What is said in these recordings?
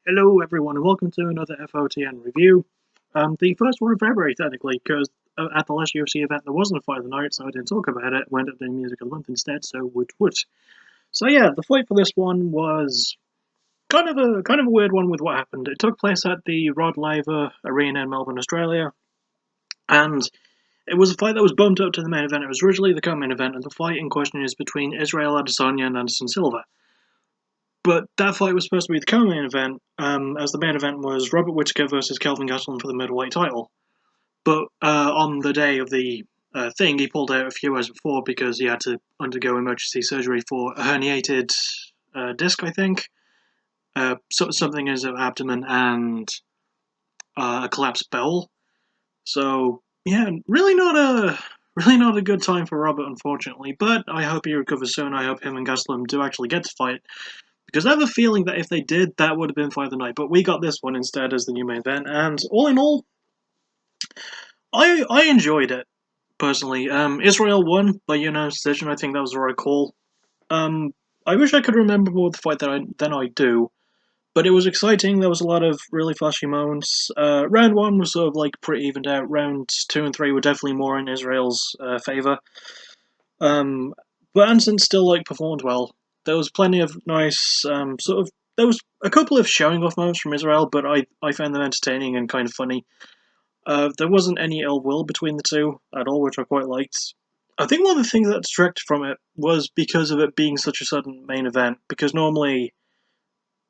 Hello everyone and welcome to another FOTN review. The first one of February technically, because at the last UFC event there wasn't a fight of the night, so I didn't talk about it, went up doing music of the month instead, so woot. So yeah, the fight for this one was kind of a weird one with what happened. It took place at the Rod Laver Arena in Melbourne, Australia, and it was a fight that was bumped up to the main event. It was originally the co-main event, and the fight in question is between Israel Adesanya and Anderson Silva. But that fight was supposed to be the co-main event, as the main event was Robert Whittaker versus Kelvin Gastelum for the middleweight title. But on the day of the thing, he pulled out a few hours before because he had to undergo emergency surgery for a herniated disc, I think, something in his abdomen, and a collapsed bowel. So yeah, really not a good time for Robert, unfortunately. But I hope he recovers soon. I hope him and Gastelum do actually get to fight. Because I have a feeling that if they did, that would have been Fight of the Night. But we got this one instead as the new main event. And all in all, I enjoyed it, personally. Israel won by unanimous decision. I think that was the right call. I wish I could remember more of the fight than I do. But it was exciting. There was a lot of really flashy moments. Round 1 was sort of like pretty evened out. Rounds 2 and 3 were definitely more in Israel's favour. But Anderson still performed well. There was plenty of nice there was a couple of showing off moments from Israel, but I found them entertaining and kind of funny. There wasn't any ill will between the two at all, which I quite liked. I think one of the things that distracted from it was because of it being such a sudden main event, because normally,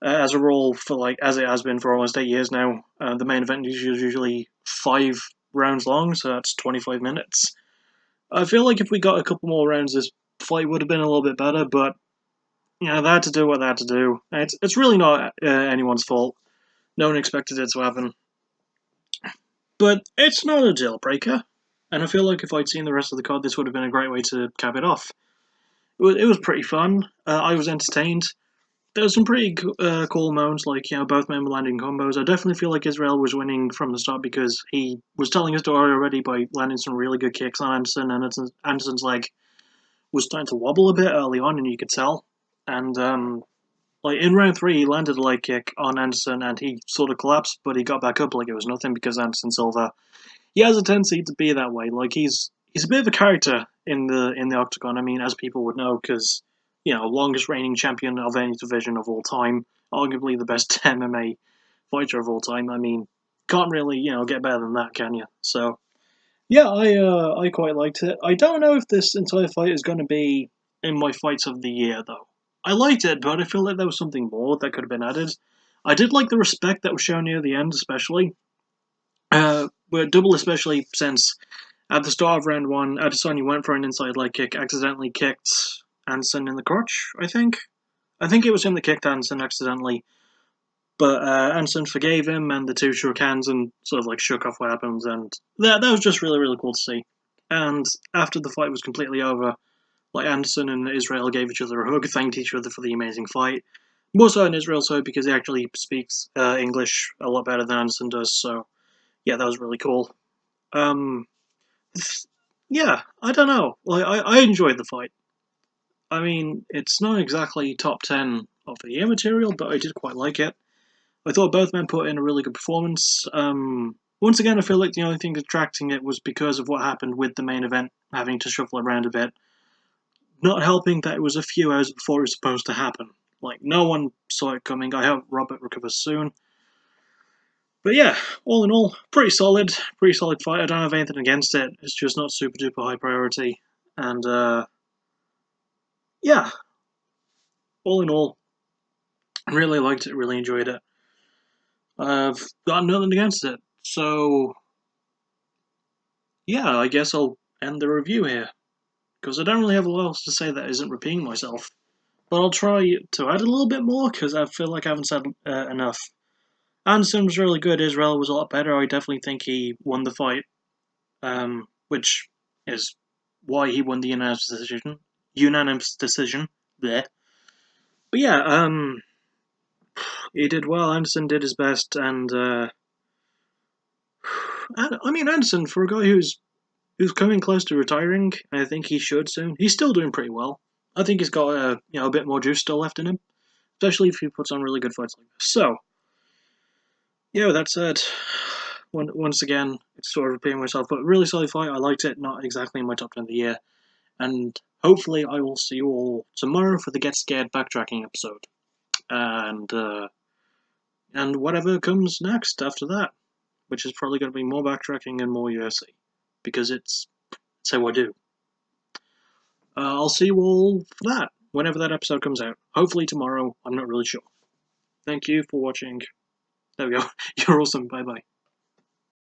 as a rule, as it has been for almost 8 years now, the main event is usually 5 rounds long, so that's 25 minutes. I feel like if we got a couple more rounds, this fight would have been a little bit better, but they had to do what they had to do. It's really not anyone's fault. No one expected it to happen. But it's not a deal breaker, and I feel like if I'd seen the rest of the card, this would have been a great way to cap it off. It was pretty fun. I was entertained. There were some pretty cool moments, both men were landing combos. I definitely feel like Israel was winning from the start because he was telling his story already by landing some really good kicks on Anderson, and Anderson's leg was starting to wobble a bit early on, and you could tell. And in round 3, he landed a leg kick on Anderson, and he sort of collapsed, but he got back up like it was nothing because Anderson Silva, he has a tendency to be that way. He's a bit of a character in the octagon. I mean, as people would know, because longest reigning champion of any division of all time, arguably the best MMA fighter of all time. I mean, can't really get better than that, can you? So yeah, I quite liked it. I don't know if this entire fight is going to be in my fights of the year though. I liked it, but I feel like there was something more that could have been added. I did like the respect that was shown near the end, especially. But double especially since at the start of round 1, Adesanya went for an inside leg kick, accidentally kicked Anderson in the crotch, I think. I think it was him that kicked Anderson accidentally. But Anderson forgave him, and the two shook hands and sort of shook off what happened, and that was just really, really cool to see. And after the fight was completely over, Anderson and Israel gave each other a hug, thanked each other for the amazing fight. More so in Israel, because he actually speaks English a lot better than Anderson does, so yeah, that was really cool. Yeah, I don't know. I enjoyed the fight. I mean, it's not exactly top 10 of the year material, but I did quite like it. I thought both men put in a really good performance. Once again, I feel like the only thing detracting it was because of what happened with the main event, having to shuffle around a bit. Not helping that it was a few hours before it was supposed to happen. No one saw it coming. I hope Robert recovers soon. But yeah, all in all, pretty solid fight. I don't have anything against it. It's just not super duper high priority. And yeah, all in all, really liked it, really enjoyed it. I've got nothing against it. So yeah, I guess I'll end the review here. Because I don't really have a lot else to say that isn't repeating myself. But I'll try to add a little bit more, because I feel like I haven't said enough. Anderson was really good, Israel was a lot better. I definitely think he won the fight. Which is why he won the unanimous decision there. But yeah, he did well. Anderson did his best, and I mean, Anderson, for a guy who's coming close to retiring, I think he should soon. He's still doing pretty well. I think he's got a bit more juice still left in him, especially if he puts on really good fights like this. So yeah, with that said, once again, it's sort of repeating myself, but really solid fight. I liked it. Not exactly in my top 10 of the year. And hopefully I will see you all tomorrow for the Get Scared backtracking episode. And whatever comes next after that, which is probably going to be more backtracking and more UFC, because it's how I do. I'll see you all for that, whenever that episode comes out. Hopefully tomorrow, I'm not really sure. Thank you for watching. There we go. You're awesome. Bye-bye.